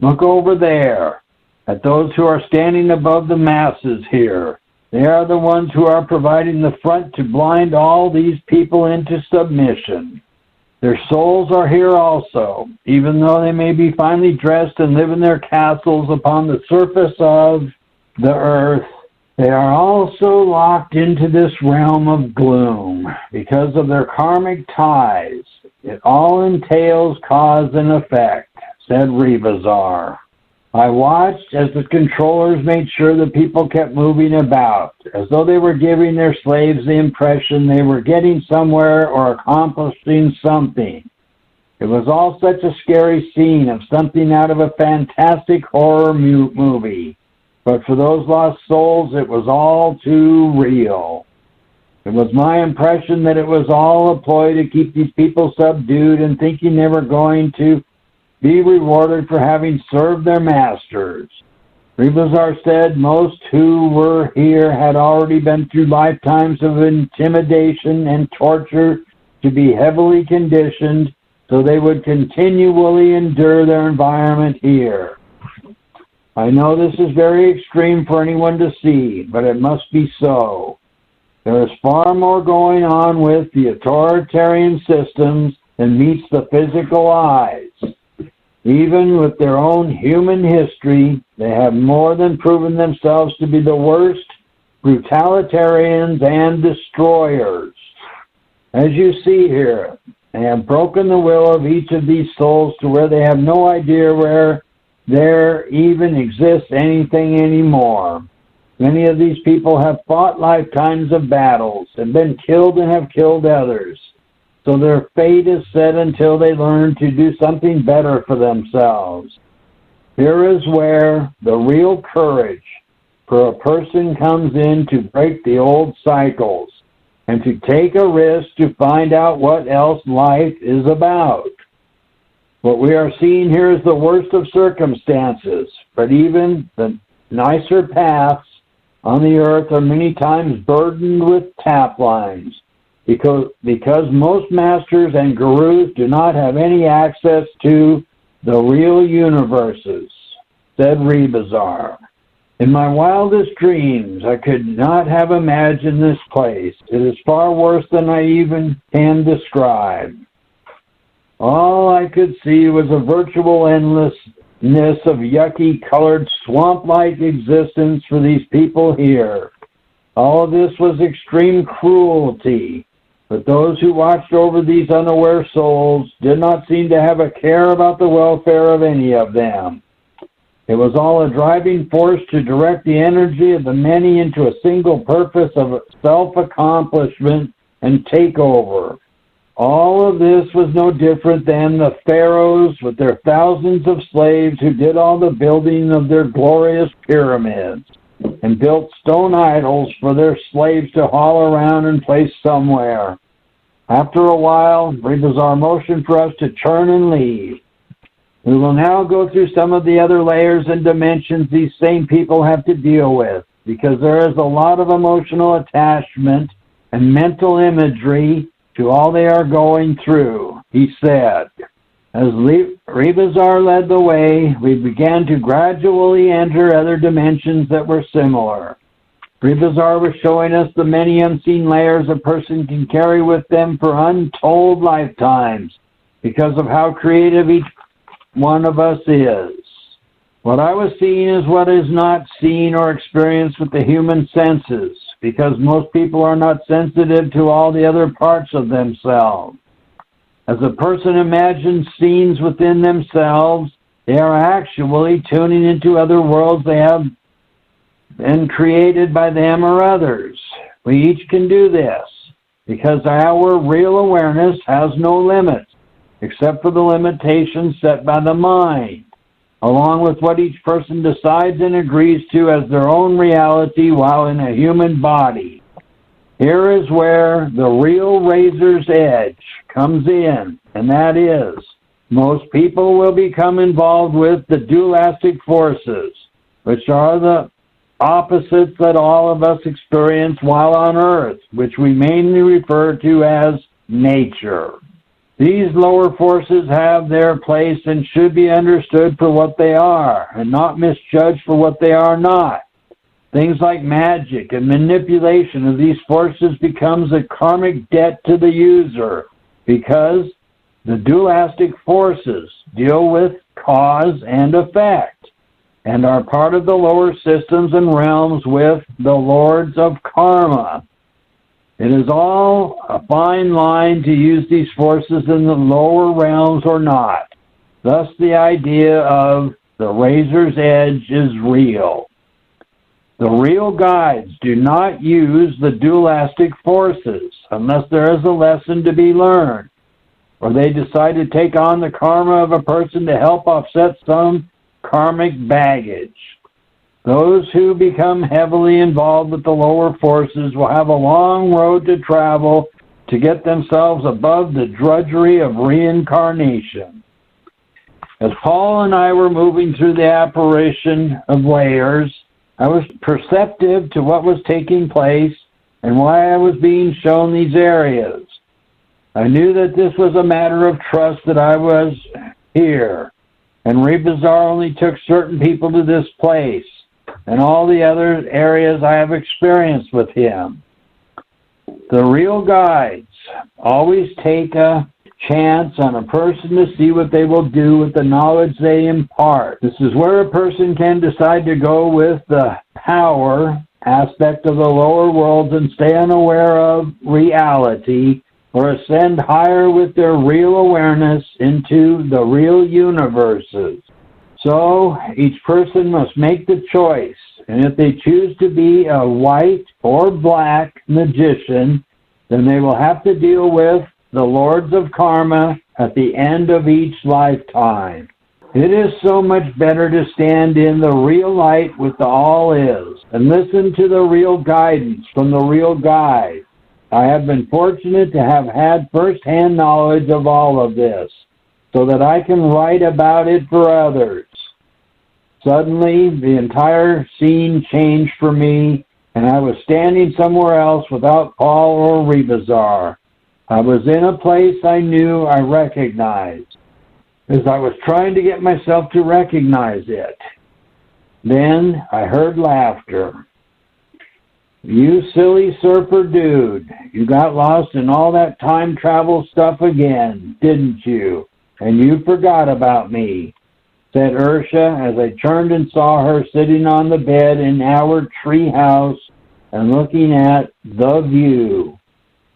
Look over there at those who are standing above the masses here. They are the ones who are providing the front to blind all these people into submission. Their souls are here also, even though they may be finely dressed and live in their castles upon the surface of the earth. They are also locked into this realm of gloom because of their karmic ties. It all entails cause and effect, said Rebazar. I watched as the controllers made sure the people kept moving about, as though they were giving their slaves the impression they were getting somewhere or accomplishing something. It was all such a scary scene of something out of a fantastic horror movie. But for those lost souls, it was all too real. It was my impression that it was all a ploy to keep these people subdued and thinking they were going to be rewarded for having served their masters. Rebazar said most who were here had already been through lifetimes of intimidation and torture to be heavily conditioned so they would continually endure their environment here. I know this is very extreme for anyone to see, but it must be so. There is far more going on with the authoritarian systems than meets the physical eyes. Even with their own human history, they have more than proven themselves to be the worst brutalitarians and destroyers. As you see here, they have broken the will of each of these souls to where they have no idea where there even exists anything anymore. Many of these people have fought lifetimes of battles and been killed and have killed others. So their fate is set until they learn to do something better for themselves. Here is where the real courage for a person comes in to break the old cycles and to take a risk to find out what else life is about. What we are seeing here is the worst of circumstances, but even the nicer paths on the earth are many times burdened with tap lines. Because most masters and gurus do not have any access to the real universes, said Rebazar. In my wildest dreams, I could not have imagined this place. It is far worse than I even can describe. All I could see was a virtual endlessness of yucky, colored, swamp-like existence for these people here. All of this was extreme cruelty. But those who watched over these unaware souls did not seem to have a care about the welfare of any of them. It was all a driving force to direct the energy of the many into a single purpose of self-accomplishment and takeover. All of this was no different than the pharaohs with their thousands of slaves who did all the building of their glorious pyramids and built stone idols for their slaves to haul around and place somewhere. After a while, Rebazar motioned for us to turn and leave. We will now go through some of the other layers and dimensions these same people have to deal with, because there is a lot of emotional attachment and mental imagery to all they are going through, he said. As Rebazar led the way, we began to gradually enter other dimensions that were similar. Rebazar was showing us the many unseen layers a person can carry with them for untold lifetimes because of how creative each one of us is. What I was seeing is what is not seen or experienced with the human senses, because most people are not sensitive to all the other parts of themselves. As a person imagines scenes within themselves, they are actually tuning into other worlds they have been created by them or others. We each can do this, because our real awareness has no limits, except for the limitations set by the mind, along with what each person decides and agrees to as their own reality while in a human body. Here is where the real razor's edge comes in, and that is, most people will become involved with the dualistic forces, which are the opposites that all of us experience while on Earth, which we mainly refer to as nature. These lower forces have their place and should be understood for what they are, and not misjudged for what they are not. Things like magic and manipulation of these forces becomes a karmic debt to the user, because the dualistic forces deal with cause and effect, and are part of the lower systems and realms with the lords of karma. It is all a fine line to use these forces in the lower realms or not. Thus the idea of the razor's edge is real. The real guides do not use the dualistic forces unless there is a lesson to be learned, or they decide to take on the karma of a person to help offset some karmic baggage. Those who become heavily involved with the lower forces will have a long road to travel to get themselves above the drudgery of reincarnation. As Paul and I were moving through the apparition of layers, I was perceptive to what was taking place and why I was being shown these areas. I knew that this was a matter of trust that I was here, and Rebazar only took certain people to this place, and all the other areas I have experienced with him. The real guides always take a chance on a person to see what they will do with the knowledge they impart. This is where a person can decide to go with the power aspect of the lower worlds and stay unaware of reality, or ascend higher with their real awareness into the real universes. So each person must make the choice, and if they choose to be a white or black magician, then they will have to deal with the lords of karma at the end of each lifetime. It is so much better to stand in the real light with the all is, and listen to the real guidance from the real guide. I have been fortunate to have had first-hand knowledge of all of this, so that I can write about it for others. Suddenly, the entire scene changed for me, and I was standing somewhere else without Paul or Rebazar. I was in a place I knew I recognized, as I was trying to get myself to recognize it. Then I heard laughter. "You silly surfer dude, you got lost in all that time travel stuff again, didn't you? And you forgot about me," said Ursha as I turned and saw her sitting on the bed in our tree house and looking at the view.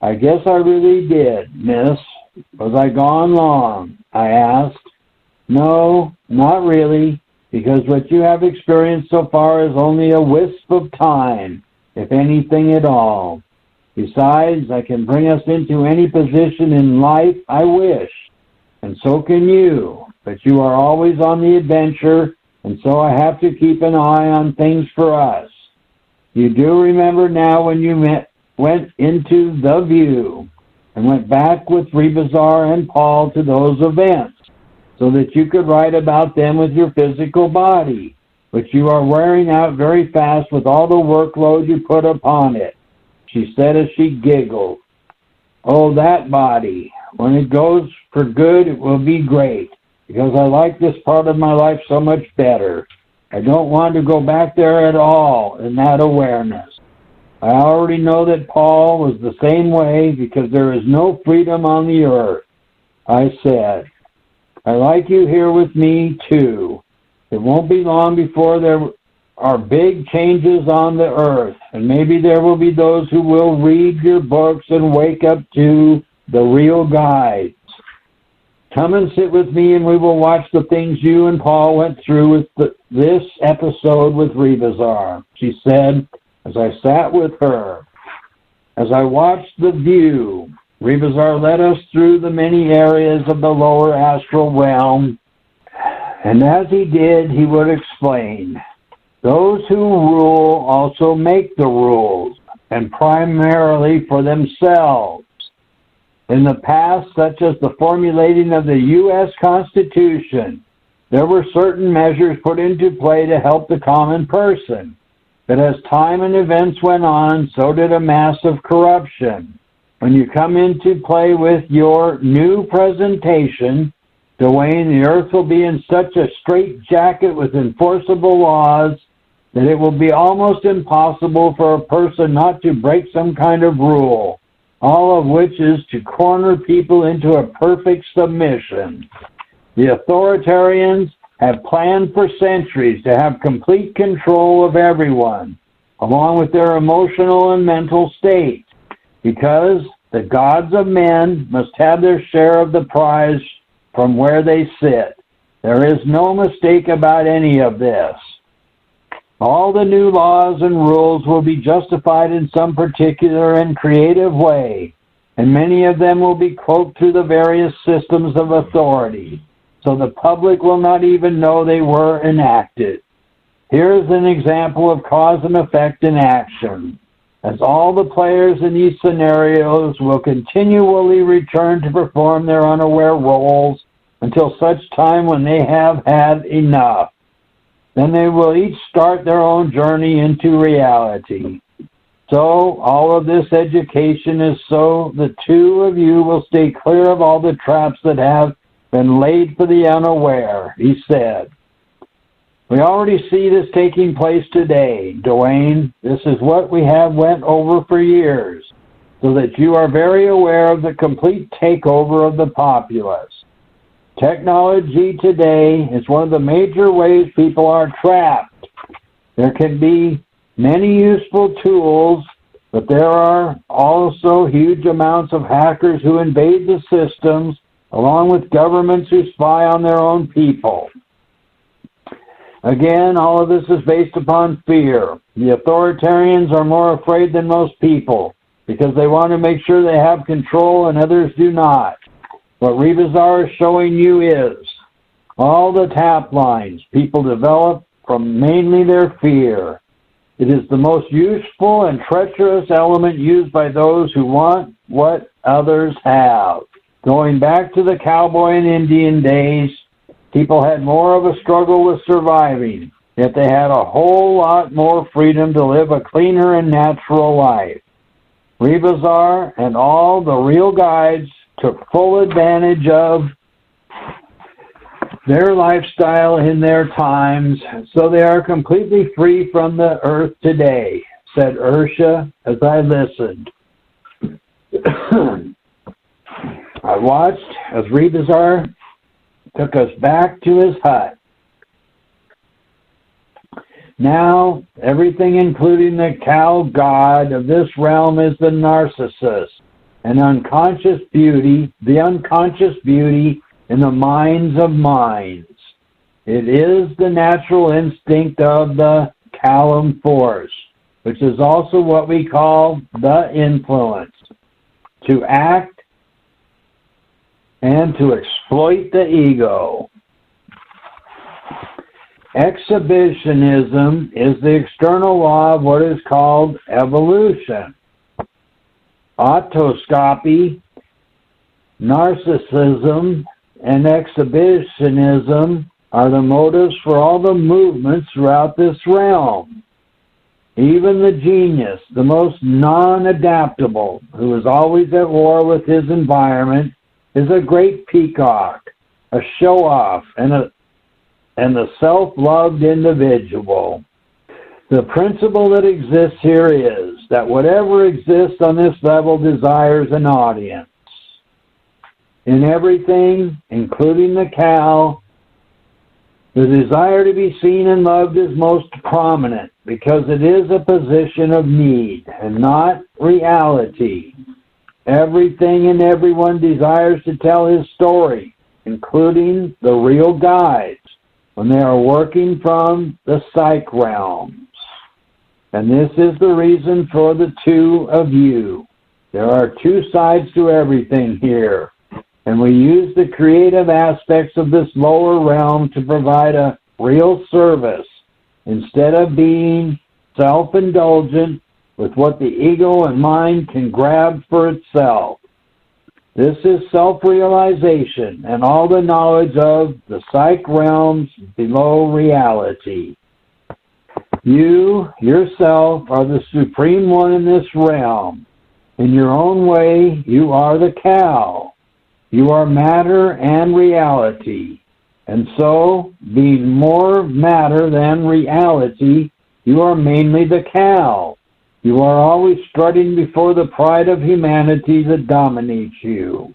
"I guess I really did, miss. Was I gone long?" I asked. "No, not really, because what you have experienced so far is only a wisp of time, if anything at all. Besides, I can bring us into any position in life I wish, and so can you, but you are always on the adventure, and so I have to keep an eye on things for us. You do remember now when you went into the view and went back with Rebazar and Paul to those events, so that you could write about them with your physical body, which you are wearing out very fast with all the workload you put upon it," she said as she giggled. "Oh, that body. When it goes for good, it will be great, because I like this part of my life so much better. I don't want to go back there at all in that awareness. I already know that Paul was the same way, because there is no freedom on the earth," I said. "I like you here with me, too. It won't be long before there are big changes on the earth, and maybe there will be those who will read your books and wake up to the real guides. Come and sit with me, and we will watch the things you and Paul went through with this episode with Rebazar," she said as I sat with her. As I watched the view, Rebazar led us through the many areas of the lower astral realm, and as he did, he would explain, "Those who rule also make the rules, and primarily for themselves. In the past, such as the formulating of the U.S. Constitution, there were certain measures put into play to help the common person. But as time and events went on, so did a massive corruption. When you come into play with your new presentation, Dwayne, the earth will be in such a straitjacket with enforceable laws that it will be almost impossible for a person not to break some kind of rule, all of which is to corner people into a perfect submission. The authoritarians have planned for centuries to have complete control of everyone, along with their emotional and mental state, because the gods of men must have their share of the prize from where they sit. There is no mistake about any of this. All the new laws and rules will be justified in some particular and creative way, and many of them will be cloaked through the various systems of authority, so the public will not even know they were enacted. Here is an example of cause and effect in action, as all the players in these scenarios will continually return to perform their unaware roles until such time when they have had enough. Then they will each start their own journey into reality. So all of this education is so the two of you will stay clear of all the traps that have been laid for the unaware, he said. We already see this taking place today, Dwayne. This is what we have went over for years, so that you are very aware of the complete takeover of the populace. Technology today is one of the major ways people are trapped. There can be many useful tools, but there are also huge amounts of hackers who invade the systems, along with governments who spy on their own people. Again, all of this is based upon fear. The authoritarians are more afraid than most people because they want to make sure they have control and others do not. What Rebazar is showing you is all the tap lines people develop from mainly their fear. It is the most useful and treacherous element used by those who want what others have. Going back to the cowboy and Indian days, people had more of a struggle with surviving, yet they had a whole lot more freedom to live a cleaner and natural life. Rebazar and all the real guides took full advantage of their lifestyle in their times, so they are completely free from the earth today, said Ursha as I listened. I watched as Rebazar took us back to his hut. Now, everything including the cow god of this realm is the narcissus, an unconscious beauty, the unconscious beauty in the minds of minds. It is the natural instinct of the Callum force, which is also what we call the influence, to act and to exploit the ego. Exhibitionism is the external law of what is called evolution. Autoscopy, narcissism, and exhibitionism are the motives for all the movements throughout this realm. Even the genius, the most non-adaptable, who is always at war with his environment, is a great peacock, a show-off, and the self-loved individual. The principle that exists here is that whatever exists on this level desires an audience. In everything, including the cow, the desire to be seen and loved is most prominent because it is a position of need and not reality. Everything and everyone desires to tell his story, including the real guides, when they are working from the psych realms. And this is the reason for the two of you. There are two sides to everything here, and we use the creative aspects of this lower realm to provide a real service instead of being self-indulgent with what the ego and mind can grab for itself. This is self-realization and all the knowledge of the psych realms below reality. You, yourself, are the supreme one in this realm. In your own way, you are the cow. You are matter and reality. And so, being more matter than reality, you are mainly the cow. You are always strutting before the pride of humanity that dominates you.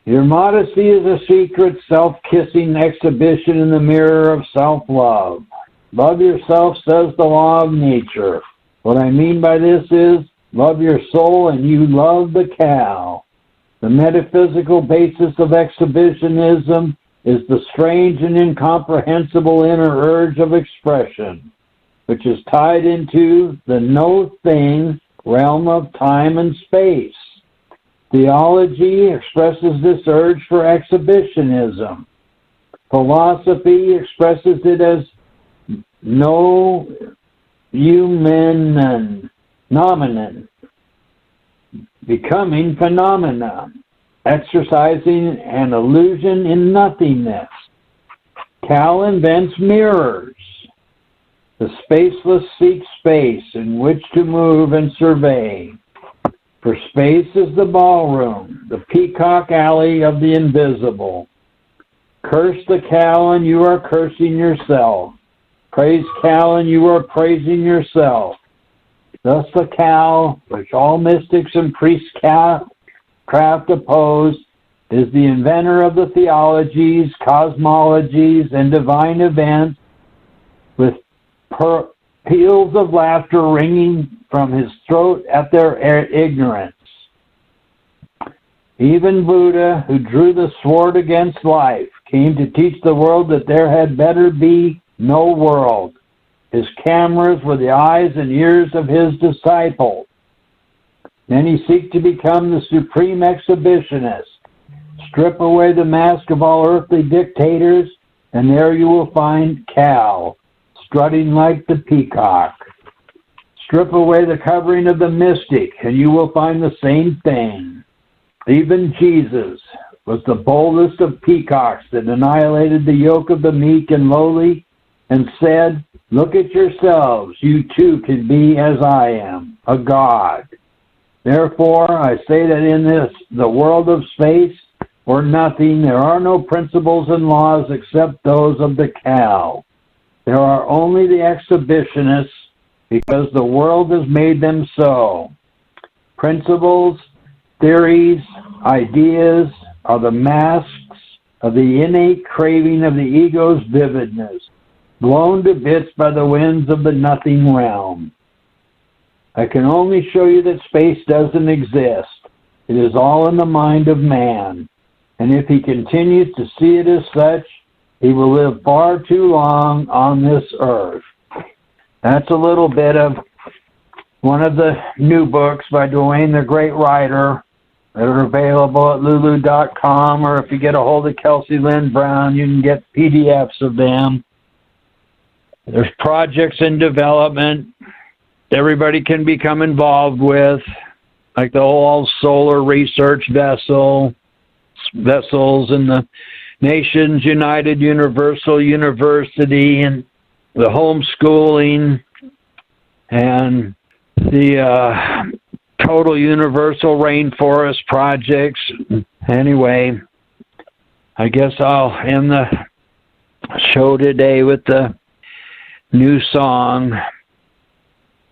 Your modesty is a secret, self-kissing exhibition in the mirror of self-love. Love yourself, says the law of nature. What I mean by this is, love your soul and you love the cow. The metaphysical basis of exhibitionism is the strange and incomprehensible inner urge of expression, which is tied into the no-thing realm of time and space. Theology expresses this urge for exhibitionism. Philosophy expresses it as no human nomenon, becoming phenomena, exercising an illusion in nothingness. Cal invents mirrors. The spaceless seek space in which to move and survey. For space is the ballroom, the peacock alley of the invisible. Curse the cow and you are cursing yourself. Praise cow and you are praising yourself. Thus the cow, which all mystics and priestcraft oppose, is the inventor of the theologies, cosmologies, and divine events, with peals of laughter ringing from his throat at their ignorance. Even Buddha, who drew the sword against life, came to teach the world that there had better be no world. His cameras were the eyes and ears of his disciples. Many seek to become the supreme exhibitionist. Strip away the mask of all earthly dictators, and there you will find Cal, strutting like the peacock. Strip away the covering of the mystic, and you will find the same thing. Even Jesus was the boldest of peacocks that annihilated the yoke of the meek and lowly and said, "Look at yourselves, you too can be as I am, a god." Therefore, I say that in the world of space or nothing, there are no principles and laws except those of the cow. There are only the exhibitionists, because the world has made them so. Principles, theories, ideas are the masks of the innate craving of the ego's vividness, blown to bits by the winds of the nothing realm. I can only show you that space doesn't exist. It is all in the mind of man. And if he continues to see it as such, he will live far too long on this earth. That's a little bit of one of the new books by Dwayne the Great Writer that are available at lulu.com, or if you get a hold of Kelsey Lynn Brown, you can get PDFs of them. There's projects in development everybody can become involved with, like the whole solar research vessels and the Nations United Universal University and the homeschooling and the total universal rainforest projects. Anyway, I guess I'll end the show today with the new song,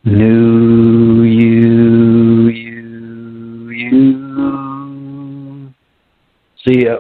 New You. See ya.